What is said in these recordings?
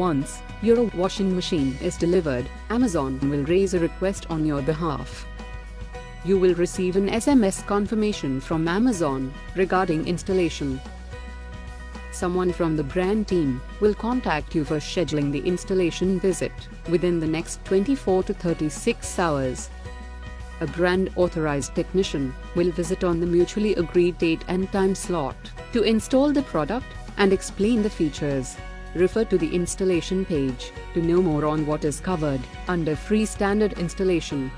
Once your washing machine is delivered, Amazon will raise a request on your behalf. You will receive an SMS confirmation from Amazon regarding installation. Someone from the brand team will contact you for scheduling the installation visit within the next 24 to 36 hours. A brand authorized technician will visit on the mutually agreed date and time slot to install the product and explain the features. Refer to the installation page to know more on what is covered under free standard installation.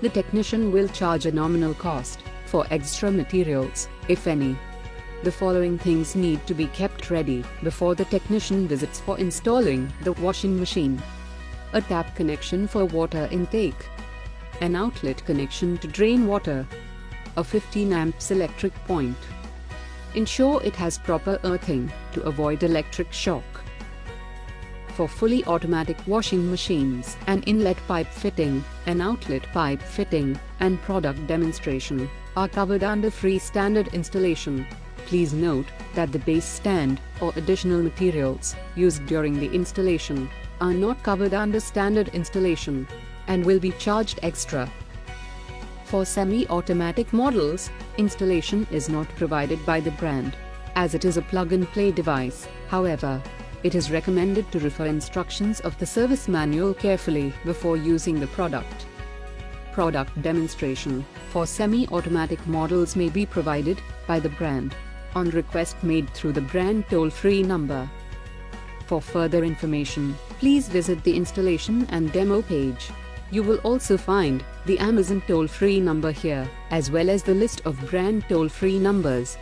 The technician will charge a nominal cost for extra materials, if any. The following things need to be kept ready before the technician visits for installing the washing machine: a tap connection for water intake, an outlet connection to drain water, a 15 amps electric point. Ensure it has proper earthing to avoid electric shock. For fully automatic washing machines, an inlet pipe fitting, an outlet pipe fitting, and product demonstration are covered under free standard installation. Please note that the base stand or additional materials used during the installation are not covered under standard installation and will be charged extra. For semi-automatic models, installation is not provided by the brand, as it is a plug-and-play device. However, it is recommended to refer instructions of the service manual carefully before using the product. Product demonstration for semi-automatic models may be provided by the brand on request made through the brand toll-free number. For further information, please visit the installation and demo page. You will also find the Amazon toll-free number here, as well as the list of brand toll-free numbers.